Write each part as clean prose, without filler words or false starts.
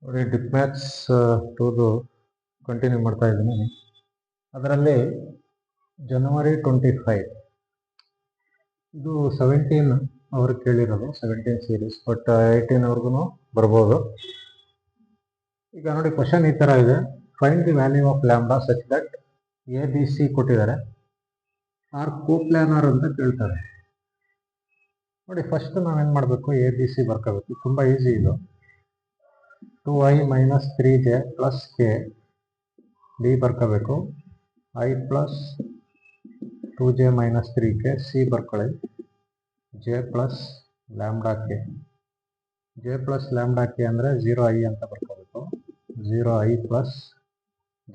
ನೋಡಿ drip maths 2 continue ಮಾಡ್ತಾ ಇದ್ದೀನಿ. ಅದರಲ್ಲಿ ಜನವರಿ 25 ಇದು 17 ಅವ್ರು ಕೇಳಿರೋದು, 17 ಸೀರೀಸ್, ಬಟ್ 18 ಅವ್ರಿಗೂ ಬರ್ಬೋದು. ಈಗ ನೋಡಿ ಕ್ವಶನ್ ಈ ಥರ ಇದೆ, find the value of lambda such that A B C ಕೊಟ್ಟಿದ್ದಾರೆ, ಆರ್ ಕೋಪ್ಲಾನರ್ ಅಂತ ಕೇಳ್ತಾರೆ. ನೋಡಿ ಫಸ್ಟ್ ನಾವೇನು ಮಾಡಬೇಕು, ಎ ಬಿ ಸಿ ಬರ್ಕೋಬೇಕು. ತುಂಬ ಈಸಿ ಇದು. 2i - 3j + k ಡಿ ಬರ್ಕೋಬೇಕು. i + 2j - 3k ಸಿ ಬರ್ಕೊಳ್ಳಿ. j + λk. j + λk ಅಂದರೆ 0i ಅಂತ ಬರ್ಕೋಬೇಕು. 0i +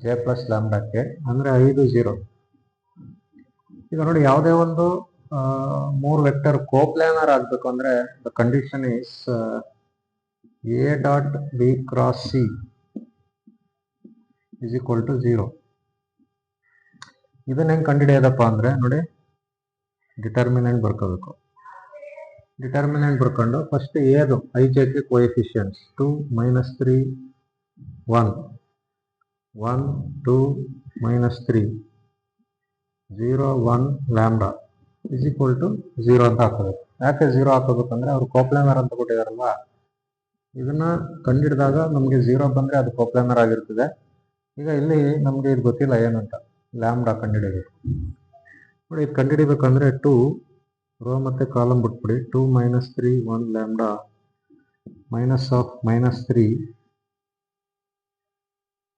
j + λk ಅಂದರೆ 5 0. ಈಗ ನೋಡಿ ಯಾವುದೇ ಒಂದು 3 ವೆಕ್ಟರ್ ಕೋಪ್ಲಾನರ್ ಆಗಬೇಕು ಅಂದರೆ the condition is A dot B cross C is equal to 0. ಇದನ್ನ ಹೆಂಗೆ ಕಂಡುಹಿಡಿಯೋದಪ್ಪ ಅಂದರೆ ನೋಡಿ, ಡಿಟರ್ಮಿನೆಂಟ್ ಬರ್ಕೋಬೇಕು. ಡಿಟರ್ಮಿನೆಂಟ್ ಬರ್ಕೊಂಡು ಫಸ್ಟ್ ಎದು I J K coefficients 2 - 3 1 1 2 - 3 0 1 lambda is equal to 0 ಅಂತ ಹಾಕೋಬೇಕು. ಯಾಕೆ 0 ಹಾಕೋಬೇಕಂದ್ರೆ ಅವರು ಕೋಪ್ಲಾನರ್ ಅಂತ ಕೊಟ್ಟಿದಾರಲ್ವಾ, ಇದನ್ನ ಕಂಡಿಡಿದಾಗ ನಮಗೆ 0 ಬಂದರೆ ಅದು ಕೋಪ್ಲಾನರ್ ಆಗಿರ್ತದೆ. ಈಗ ಇಲ್ಲಿ ನಮಗೆ ಇದು ಗೊತ್ತಿಲ್ಲ ಏನಂತ, ಲ್ಯಾಂಬ್ಡಾ ಕಂಡುಹಿಡಿಯಬೇಕು. ನೋಡಿ ಇದು ಕಂಡುಹಿಡಿಬೇಕಂದ್ರೆ 2 ರೋ ಮತ್ತು ಕಾಲಮ್ ಬಿಟ್ಬಿಡಿ. 2 - 3 1 lambda minus of -3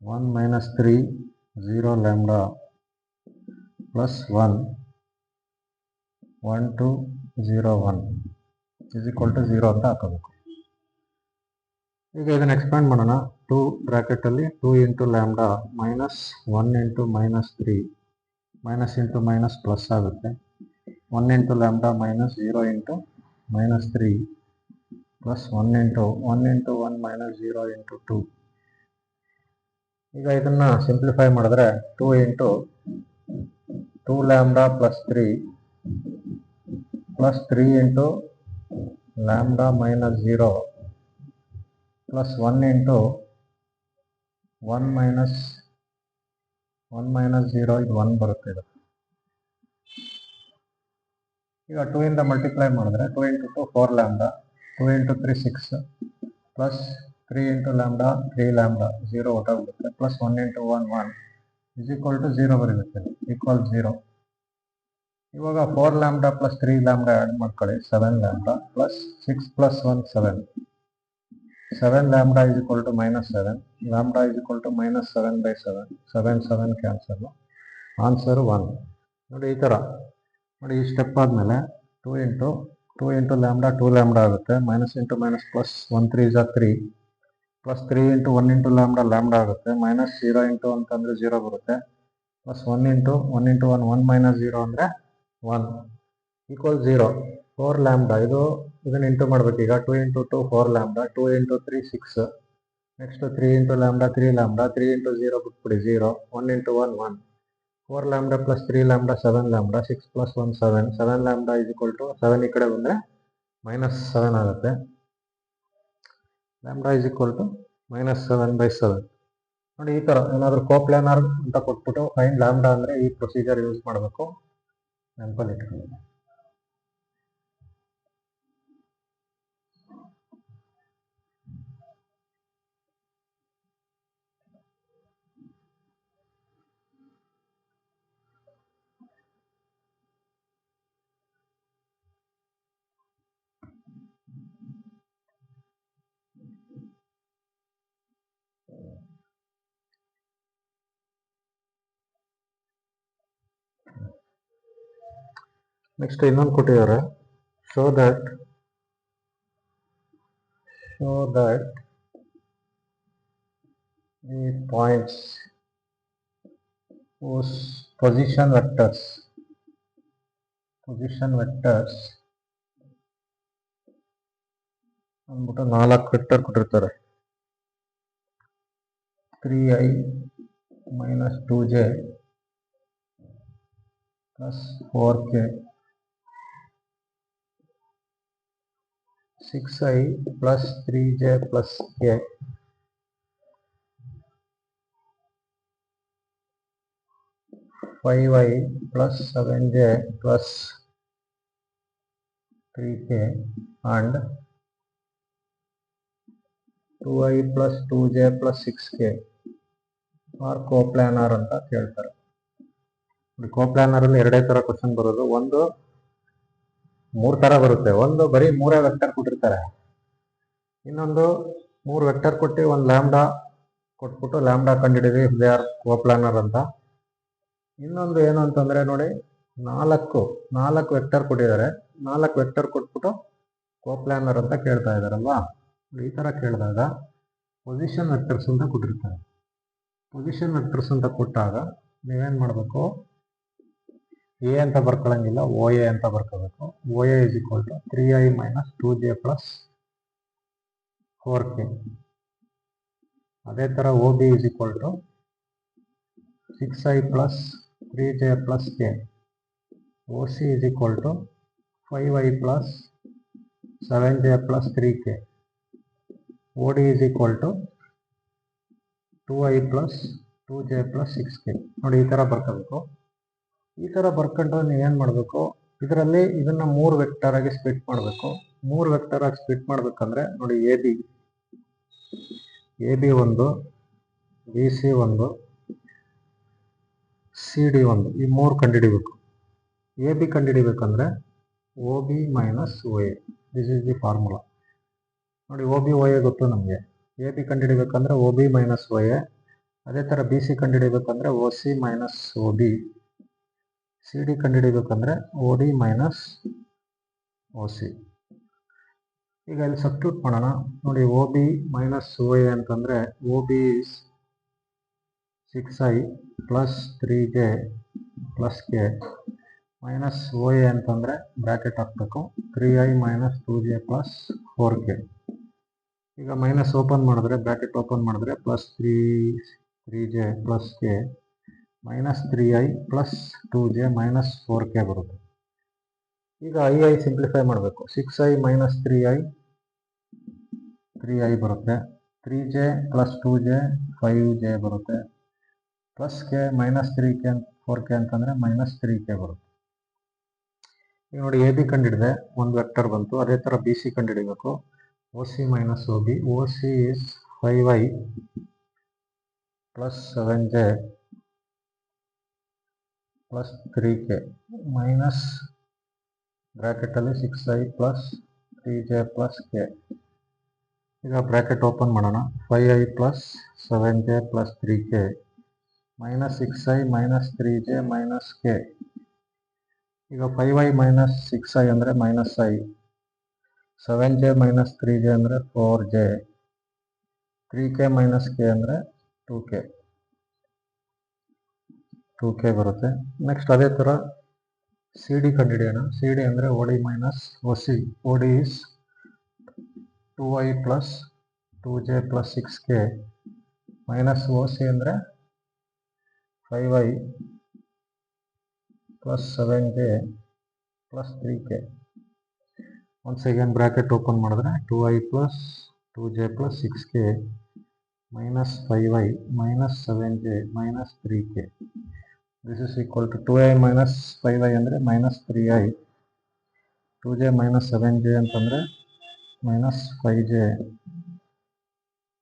1 - 3 0 lambda plus 1 1 2 0 1 is equal to 0 ಅಂತ ಹಾಕೋಬೇಕು. ಈಗ ಇದನ್ನು ಎಕ್ಸ್ಪ್ಯಾಂಡ್ ಮಾಡೋಣ. 2 ಬ್ರ್ಯಾಕೆಟಲ್ಲಿ 2 × lambda -1 × -3 minus into minus plus ಆಗುತ್ತೆ. 1 × ಲ್ಯಾಂಬ್ಡಾ -0 × -3 ಪ್ಲಸ್ 1 × 1 × 1 - 0 × 2. ಈಗ ಇದನ್ನು ಸಿಂಪ್ಲಿಫೈ ಮಾಡಿದ್ರೆ 2 × 2 lambda plus 3 plus 3 × lambda -0 plus 1 × 1 - 0 ಇದು 1 ಬರುತ್ತೆ. ಇದು ಈಗ 2 ಇಂದ ಮಲ್ಟಿಪ್ಲೈ ಮಾಡಿದ್ರೆ 2 × 2 4 ಲ್ಯಾಂಬ್ಡಾ 2 × 3 6 ಪ್ಲಸ್ 3 × ಲ್ಯಾಂಬ್ಡಾ 3 ಲ್ಯಾಂಬ್ಡಾ 0 ಹೊರಟೋಗುತ್ತೆ. ಪ್ಲಸ್ 1 × 1 1 is equal to 0 ಬರುತ್ತೆ. ಈಕ್ವಲ್ 0. ಇವಾಗ 4 ಲ್ಯಾಂಬ್ಡಾ ಪ್ಲಸ್ 3 ಲ್ಯಾಂಬ್ಡಾ ಆ್ಯಡ್ ಮಾಡ್ಕೊಳ್ಳಿ. 7 lambda plus 6 + 1 7 7 lambda is equal to -7 lambda is equal to -7/7 7 7 cancel. Answer 1. ನೋಡಿ ಈ ಥರ ನೋಡಿ, ಈ ಸ್ಟೆಪ್ ಆದಮೇಲೆ 2 × ಲ್ಯಾಂಬ್ಡಾ 2 ಲ್ಯಾಂಬ್ಡಾ ಆಗುತ್ತೆ. Minus into minus plus 1 3 = 3 plus 3 × 1 × lambda lambda ಆಗುತ್ತೆ. ಮೈನಸ್ 0 × ಅಂತಂದರೆ 0 ಬರುತ್ತೆ. ಪ್ಲಸ್ 1 × 1 × 1 1 - 0 ಅಂದರೆ 1 ಈಕ್ವಲ್ 0. 4 ಲ್ಯಾಂಬ್ಡಾ ಇದನ್ನು ಇಂಟು ಮಾಡಬೇಕು. ಈಗ 2 × 2 4 ಲ್ಯಾಂಬ್ಡಾ 2 × 3 6 ನೆಕ್ಸ್ಟ್ 3 × ಲ್ಯಾಂಬ್ಡಾ 3 ಲ್ಯಾಂಬ್ಡಾ 3 × 0 ಬಿಟ್ಬಿಡಿ 0 1 × 1 1 4 lambda plus 3 lambda 7 lambda 6 + 1 7 7 lambda is equal to 7 ಈ ಕಡೆ ಬಂದರೆ -7 ಆಗುತ್ತೆ. Lambda is equal to -7/7. ನೋಡಿ ಈ ಥರ ಏನಾದರೂ ಕೋಪ್ಲಾನರ್ ಅಂತ ಕೊಟ್ಬಿಟ್ಟು ಫೈಂಡ್ ಲ್ಯಾಂಬ್ಡಾ ಅಂದರೆ ಈ ಪ್ರೊಸೀಜರ್ ಯೂಸ್ ಮಾಡಬೇಕು. ನೆನಪಲ್ಲಿ ಇಟ್ಕೊಳ್ಳಿ. ನೆಕ್ಸ್ಟ್ ಇನ್ನೊಂದು ಕೊಟ್ಟಿದ್ದಾರೆ, show that the points whose position vectors ಅಂದ್ಬಿಟ್ಟು 4 ವೆಕ್ಟರ್ ಕೊಟ್ಟಿರ್ತಾರೆ. 3i - 2j plus 4k 6i plus 3j plus k 5y plus 7j plus 3k and 2i plus 2j plus 6k are coplanar ಅಂತ ಕೇಳ್ತಾರೆ. ಕೋಪ್ಲಾನರ್ ಅಲ್ಲಿ ಎರಡೇ ತರ question ಬರೋದು. ಒಂದು 3 ತರ ಬರುತ್ತೆ. ಒಂದು ಬರೀ 3 ವೆಕ್ಟರ್ ಕೊಟ್ಟಿರ್ತಾರೆ. ಇನ್ನೊಂದು 3 ವೆಕ್ಟರ್ ಕೊಟ್ಟು ಒಂದು ಲ್ಯಾಂಬ್ಡಾ ಕೊಟ್ಬಿಟ್ಟು ಲ್ಯಾಂಬ್ಡಾ ಕಂಡಿಡಿವಿ ದೇ ಆರ್ ಕೋಪ್ಲಾನರ್ ಅಂತ. ಇನ್ನೊಂದು ಏನು ಅಂತಂದ್ರೆ ನೋಡಿ, 4 ವೆಕ್ಟರ್ ಕೊಟ್ಟಿದ್ದಾರೆ. 4 ವೆಕ್ಟರ್ ಕೊಟ್ಬಿಟ್ಟು ಕೋಪ್ಲಾನರ್ ಅಂತ ಕೇಳ್ತಾ ಇದಾರಲ್ವಾ. ಈ ತರ ಕೇಳಿದಾಗ ಪೊಸಿಷನ್ ವೆಕ್ಟರ್ಸ್ ಅಂತ ಕೊಟ್ಟಿರ್ತಾರೆ. ಪೊಸಿಷನ್ ವೆಕ್ಟರ್ಸ್ ಅಂತ ಕೊಟ್ಟಾಗ ನೀವೇನ್ ಮಾಡಬೇಕು, ಎ ಅಂತ ಬರ್ಕೊಳ್ಳಂಗಿಲ್ಲ, ಓ ಎ ಅಂತ ಬರ್ಕೋಬೇಕು. O A is equal to 3i minus 2j plus 4k. ಅದೇ ತರ O B is equal to 6i plus 3j plus k. O C is equal to 5i plus 7j plus 3k. O D is equal to 2i plus 2j plus 6k. ನೋಡಿ ಈ ತರ ಬರ್ಕೋಬೇಕು. ಈ ತರ ಬರ್ಕೊಂಡ್ರೆ ನೀವೇನ್ ಮಾಡಬೇಕು, ಇದರಲ್ಲಿ ಇದನ್ನ 3 ವೆಕ್ಟರ್ ಆಗಿ ಸ್ಪ್ಲಿಟ್ ಮಾಡಬೇಕು. 3 ವೆಕ್ಟರ್ ಆಗಿ ಸ್ಪ್ಲಿಟ್ ಮಾಡ್ಬೇಕಂದ್ರೆ ನೋಡಿ, ಎ ಬಿ ಒಂದು, ಬಿ ಸಿ ಒಂದು, ಸಿ ಡಿ ಒಂದು, ಈ 3 ಕಂಡುಹಿಡಿಬೇಕು. ಎ ಬಿ ಕಂಡುಹಿಡಿಬೇಕಂದ್ರೆ O B minus O A, this is the formula. ನೋಡಿ ಓ ಬಿ ಓ ಎ ಗೊತ್ತು ನಮಗೆ. ಎ ಬಿ ಕಂಡುಹಿಡಿಬೇಕಂದ್ರೆ O B minus O A. ಅದೇ ಥರ ಬಿ ಸಿ ಕಂಡುಹಿಡಿಬೇಕಂದ್ರೆ O C minus O B. C D ಕಂಡುಹಿಡಿಬೇಕಂದ್ರೆ O D minus O C. ಈಗ ಇಲ್ಲಿ ಸಬ್ಸ್ಟಿಟ್ಯೂಟ್ ಮಾಡೋಣ. ನೋಡಿ O B minus O A ಅಂತಂದರೆ O B is 6i plus 3j plus k minus O A ಅಂತಂದರೆ bracket ಹಾಕಬೇಕು 3i minus 2j plus 4k. ಈಗ minus open ಮಾಡಿದ್ರೆ, ಬ್ರ್ಯಾಕೆಟ್ ಓಪನ್ ಮಾಡಿದ್ರೆ plus 3j plus k minus 3i plus 2j minus 4k ಬರುತ್ತೆ. ಈಗ I simplify ಮಾಡಬೇಕು. 6i minus 3i ಬರುತ್ತೆ. 3j plus 2j 5j ಬರುತ್ತೆ. Plus k minus 3k 4k ಅಂತಂದರೆ minus 3k ಬರುತ್ತೆ. ಈಗ ನೋಡಿ ಎ ಬಿ ಕಂಡಿಡಿದೆ, ಒಂದು ವೆಕ್ಟರ್ ಬಂತು. ಅದೇ ಥರ ಬಿ ಸಿ ಕಂಡುಹಿಡಿಬೇಕು. O C minus O B. O C is 5i plus 7j plus 3k minus ಬ್ರ್ಯಾಕೆಟಲ್ಲಿ 6i plus 3j plus k. ಈಗ ಬ್ರ್ಯಾಕೆಟ್ ಓಪನ್ ಮಾಡೋಣ. 5i plus 7j plus 3k minus 6i minus 3j minus k. ಈಗ 5i minus 6i ಅಂದರೆ minus I. 7j minus 3j ಅಂದರೆ 4j. 3k minus K ಅಂದರೆ 2k ಬರುತ್ತೆ. Next ಅದೇ ಥರ C D ಕಂಡುಹಿಡಿಯೋಣ. ಸಿ ಡಿ ಅಂದರೆ O D minus O C. O D is 2i plus 2j plus 6k minus O C ಅಂದರೆ 5i plus 7j plus 3k. Once again bracket open ಮಾಡಿದ್ರೆ 2i plus 2j plus 6k minus 5i minus 7j minus 3k. This is equal to 2i minus 5i ಅಂದರೆ minus 3i. 2j minus 7j ಅಂತಂದರೆ minus 5j.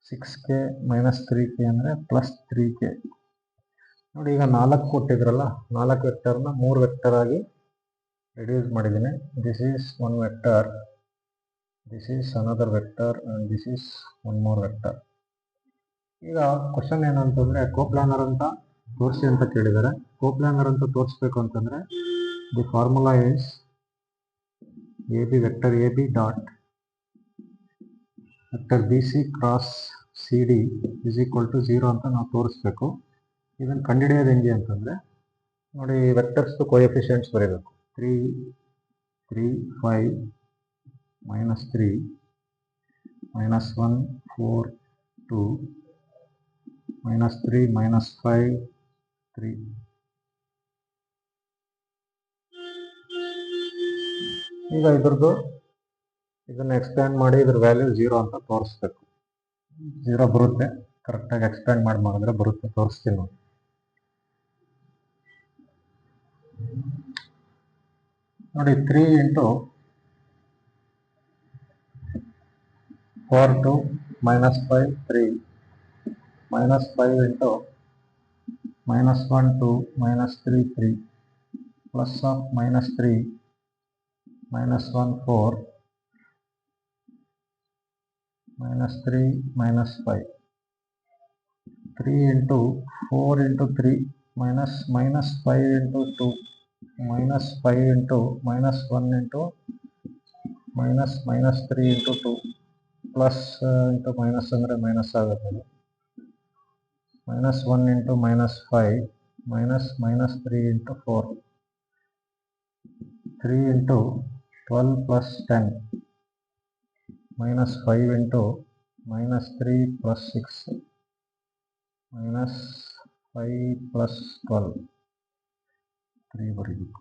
6k minus 3k ಅಂದರೆ plus 3k. ನೋಡಿ ಈಗ 4 ಕೊಟ್ಟಿದ್ರಲ್ಲ, 4 ವೆಕ್ಟರ್ನ 3 vector ಆಗಿ reduce ಮಾಡಿದ್ದೀನಿ. This is one vector, this is another vector and this is one more vector. ಈಗ question ಏನಂತಂದರೆ ಕೋಪ್ಲಾನರ್ ಅಂತ ತೋರಿಸಿ ಅಂತ ಕೇಳಿದ್ದಾರೆ. ಕೋಪ್ಲಾನರ್ ಅಂತ ತೋರಿಸ್ಬೇಕು ಅಂತಂದರೆ the formula is A B vector A B dot vector B C cross C D is equal to 0 ಅಂತ ನಾವು ತೋರಿಸ್ಬೇಕು. ಇದನ್ನು ಕಂಡುಹಿಡಿಯೋದು ಹೆಂಗೆ ಅಂತಂದರೆ ನೋಡಿ, ವೆಕ್ಟರ್ಸ್ದು ಕೋಎಫಿಷಿಯೆಂಟ್ಸ್ ಬರೀಬೇಕು. 3, 3, 5, ಮೈನಸ್ 3, ಮೈನಸ್ 1, 4, 2, ಮೈನಸ್ 3, ಮೈನಸ್ 5, 3. ಈಗ ಇದನ್ನು ಎಕ್ಸ್ಪ್ಯಾಂಡ್ ಮಾಡಿ ಇದ್ರ ವ್ಯಾಲ್ಯೂ 0 ಅಂತ ತೋರಿಸ್ಬೇಕು. 0 ಬರುತ್ತೆ, ಕರೆಕ್ಟಾಗಿ ಎಕ್ಸ್ಪ್ಯಾಂಡ್ ಮಾಡಿದ್ರೆ ಬರುತ್ತೆ. ತೋರಿಸ್ತೀನಿ ನೋಡಿ. ನೋಡಿ 3 into 4 2 minus 5 3 minus 5 into minus 1 2 minus 3 3 plus of minus 3 minus 1 4 minus 3 minus 5 3 into 4 into 3 minus minus 5 into 2 minus 5 into minus 1 into minus minus 3 into 2 plus into minus ಅಂದರೆ minus ಆಗುತ್ತೆ minus 1 into minus 5 minus minus 3 into 4 3 into 12 plus 10 minus 5 into minus 3 plus 6 minus 5 plus 12 3 ಬರೀಬೇಕು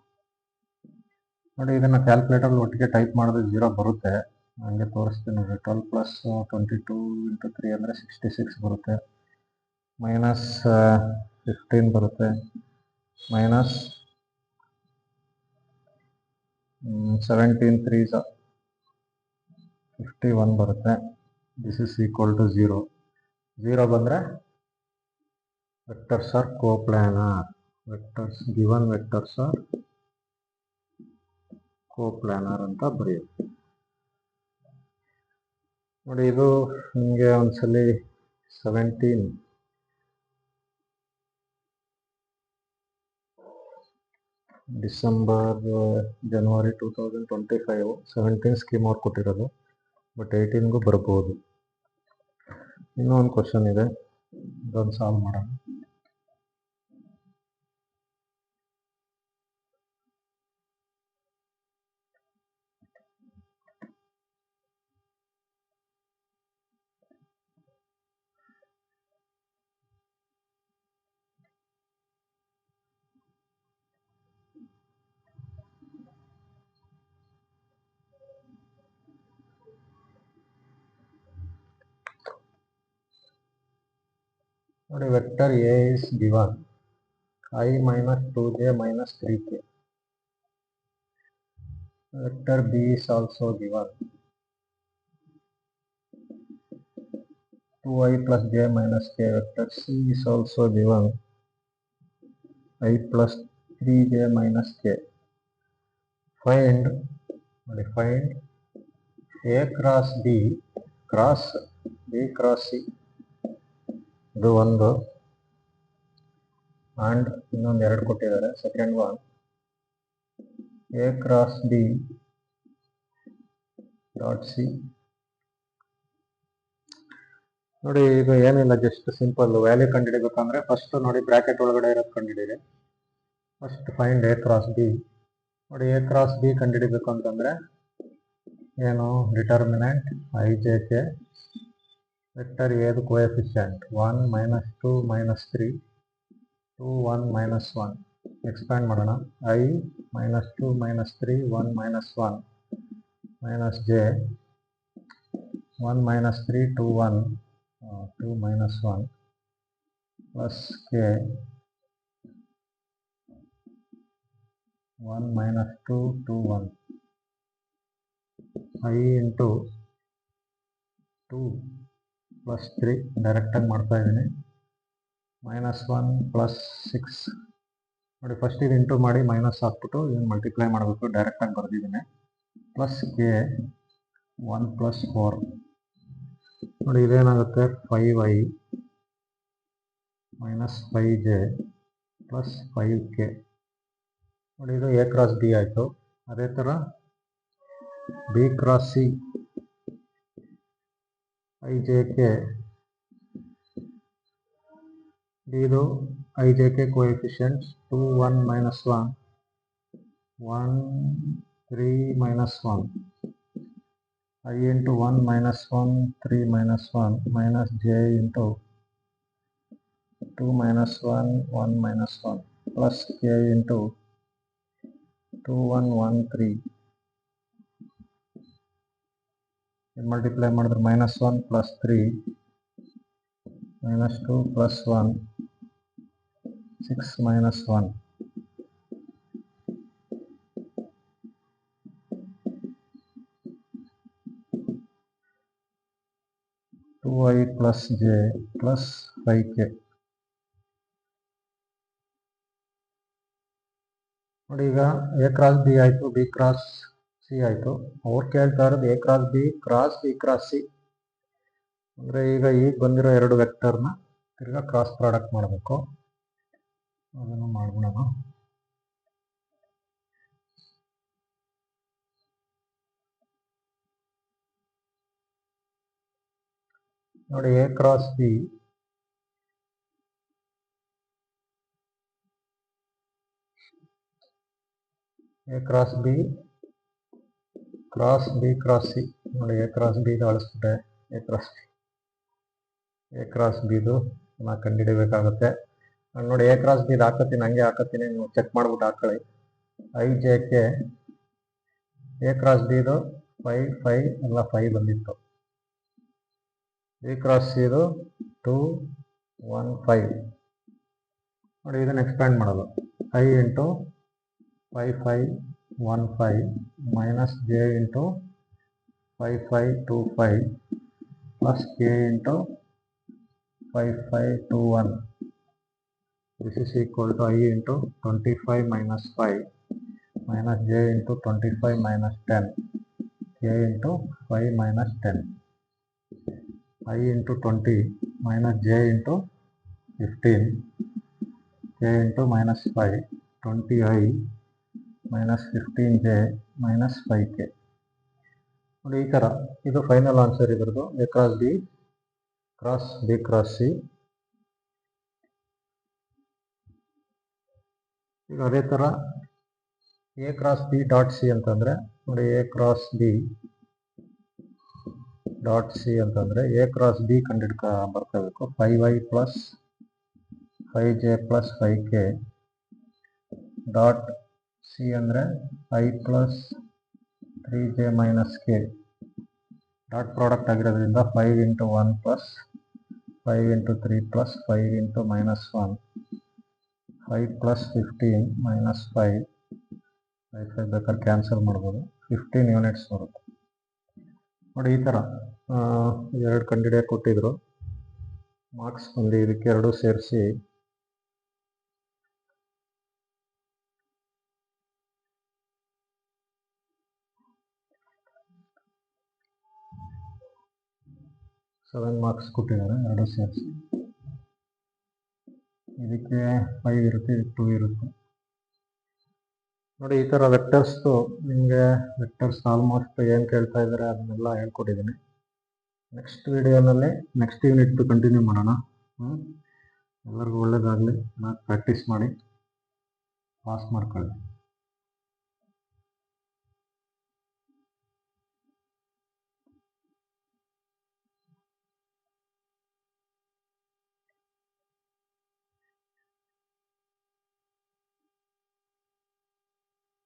ನೋಡಿ. ಇದನ್ನು calculator ಒಟ್ಟಿಗೆ type ಮಾಡಿದ್ರೆ 0 ಬರುತ್ತೆ. ನನಗೆ ತೋರಿಸ್ತೀನಿ ನೋಡಿ. 12 ಪ್ಲಸ್ 22 ಇಂಟು 3 ಅಂದರೆ 66 ಬರುತ್ತೆ. ಮೈನಸ್ 15 ಬರುತ್ತೆ. ಮೈನಸ್ 17 3 51 ಬರುತ್ತೆ. This is equal to 0. 0 ಬಂದರೆ vectors are coplanar. Vectors given vectors are coplanar ಅಂತ ಬರೆಯುತ್ತೆ ನೋಡಿ. ಇದು ನಿಮಗೆ ಒಂದ್ಸಲಿ 17 ಡಿಸೆಂಬರ್ ಜನವರಿ 2025 17 ಸ್ಕೀಮ್ ಅವ್ರು ಕೊಟ್ಟಿರೋದು. ಬಟ್ 18ಗೂ ಬರ್ಬೋದು. ಇನ್ನೂ ಒಂದು ಕ್ವಶನ್ ಇದೆ, ಇದೊಂದು ಸಾಲ್ವ್ ಮಾಡೋಣ. ನೋಡಿ, vector A is given I minus 2j minus 3k. Vector B is also given 2i plus j minus k. Vector C is also given I plus 3j minus k. Find A cross B cross B cross C. ಇದು ಒಂದು, and ಇನ್ನೊಂದು ಎರಡು ಕೊಟ್ಟಿದ್ದಾರೆ. Second one A cross B dot C. ನೋಡಿ, ಈಗ ಏನಿಲ್ಲ, just simple value ಕಂಡುಹಿಡಿಬೇಕಂದ್ರೆ first ನೋಡಿ ಬ್ರ್ಯಾಕೆಟ್ ಒಳಗಡೆ ಇರೋದು ಕಂಡುಹಿಡಿಯಿರಿ. First find A cross B. ನೋಡಿ, A ಕ್ರಾಸ್ ಬಿ ಕಂಡುಹಿಡಿಬೇಕು ಅಂತಂದರೆ ಏನು, determinant i J k, vector ಎದು coefficient 1 minus 2 minus 3 2 1 minus 1. Expand ಮಾಡೋಣ. I minus 2 minus 3 1 minus 1 minus j 1 minus 3 2 1 2 minus 1 plus k 1 minus 2 2 1 I into 2 plus 3 ಡೈರೆಕ್ಟಾಗಿ ಮಾಡ್ತಾ ಇದ್ದೀನಿ. Minus 1 plus 6. ನೋಡಿ, ಫಸ್ಟ್ ಇದು ಇಂಟು ಮಾಡಿ ಮೈನಸ್ ಹಾಕ್ಬಿಟ್ಟು ಇದನ್ನು ಮಲ್ಟಿಪ್ಲೈ ಮಾಡಬೇಕು. ಡೈರೆಕ್ಟಾಗಿ ಬರೆದಿದ್ದೀನಿ. Plus k 1 plus 4. ನೋಡಿ, ಇದೇನಾಗುತ್ತೆ 5i minus 5j plus 5k. ನೋಡಿ, ಇದು ಎ ಕ್ರಾಸ್ ಬಿ ಆಯಿತು. ಅದೇ ಥರ B cross C I J K. ಇದು I J K coefficients 2 1 minus 1 1 3 minus 1 I into 1 minus 1 3 minus 1 minus j into 2 minus 1 1 minus 1 plus k into 2 1 1 3. Multiply ಮಾಡಿದ್ರೆ minus 1 plus 3 minus 2 plus 1 6 minus 1 2i plus j plus 5k. ನೋಡಿ ಈಗ A cross B ಆಯಿತು, B cross C ಆಯಿತು. ಅವ್ರು ಕೇಳ್ತಾ ಇರೋದು A cross B cross C. ಅಂದರೆ ಈಗ ಬಂದಿರೋ ಎರಡು ವೆಕ್ಟರ್ನ ತಿರ್ಗಾ ಕ್ರಾಸ್ ಪ್ರಾಡಕ್ಟ್ ಮಾಡಬೇಕು. ಅದನ್ನು ಮಾಡ್ಬಿಡೋಣ. ನೋಡಿ A cross B cross C. ನೋಡಿ ಎ ಕ್ರಾಸ್ ಬಿ ಅಳಿಸ್ಬಿಟ್ಟೆ. ಎ ಕ್ರಾಸ್ ಬಿದು ನಾ ಕಂಡುಹಿಡಿಬೇಕಾಗುತ್ತೆ. ನೋಡಿ ಎ ಕ್ರಾಸ್ ಬಿ ಹಾಕತ್ತೀನಿ, ಹಂಗೆ ಹಾಕತ್ತೀನಿ, ನೀವು ಚೆಕ್ ಮಾಡ್ಬಿಟ್ಟು ಹಾಕೊಳ್ಳಿ. I J K A cross ಬಿದು 5 ಎಲ್ಲ 5 ಬಂದಿತ್ತು. ಬಿ ಕ್ರಾಸ್ ಸಿದು 2 1 5. ನೋಡಿ ಇದನ್ನು ಎಕ್ಸ್ಪ್ಯಾಂಡ್ ಮಾಡೋದು. I into 5 5 1 5 minus J into 5 5 2 5 plus K into 5 5 2 1. This is equal to I into 25 minus 5 minus j into 25 minus 10 k into 5 minus 10. I into 20 minus j into 15 k into minus 5 20i minus 15j minus 5k. ನೋಡಿ ಈ ಥರ ಇದು final answer ಇದ್ರದ್ದು. A cross B cross C. ಈಗ ಅದೇ ಥರ A cross B dot C ಅಂತಂದರೆ ನೋಡಿ A cross B dot C ಅಂತಂದರೆ ಎ ಕ್ರಾಸ್ ಬಿ ಬರ್ಕೋಬೇಕು. 5i plus 5j plus 5k dot C ಅಂದರೆ I plus 3j minus K. Dot product ಆಗಿರೋದ್ರಿಂದ 5 into 1 plus 5 into 3 plus 5 into minus 1 5 plus 15 minus 5 ಬೇಕಾದ್ರೆ cancel ಮಾಡ್ಬೋದು. 15 units ಬರುತ್ತೆ. ನೋಡಿ ಈ ಥರ ಎರಡು ಕಂಡುಹಿಡಿಯೋಕೆ ಕೊಟ್ಟಿದ್ರು. ಮಾರ್ಕ್ಸ್ ಬಂದು ಇದಕ್ಕೆ ಎರಡು ಸೇರಿಸಿ 7 ಮಾರ್ಕ್ಸ್ ಕೊಟ್ಟಿದ್ದಾರೆ. ಎರಡು ಸೇರಿಸಿ ಇದಕ್ಕೆ 5 ಇರುತ್ತೆ, ಇದಕ್ಕೆ 2 ಇರುತ್ತೆ. ನೋಡಿ ಈ ಥರ ವೆಕ್ಟರ್ಸ್ದು ನಿಮಗೆ ವೆಕ್ಟರ್ಸ್ ಆಲ್ಮೋಸ್ಟ್ ಏನು ಕೇಳ್ತಾ ಇದ್ದಾರೆ ಅದನ್ನೆಲ್ಲ ಹೇಳ್ಕೊಟ್ಟಿದ್ದೀನಿ. ನೆಕ್ಸ್ಟ್ ವಿಡಿಯೋನಲ್ಲಿ ನೆಕ್ಸ್ಟ್ ಯೂನಿಟ್ ಕಂಟಿನ್ಯೂ ಮಾಡೋಣ. ಎಲ್ಲರಿಗೂ ಒಳ್ಳೆಯದಾಗಲಿ. ಚೆನ್ನಾಗಿ ಪ್ರಾಕ್ಟೀಸ್ ಮಾಡಿ ಪಾಸ್ ಮಾಡ್ಕೊಳ್ಳಿ.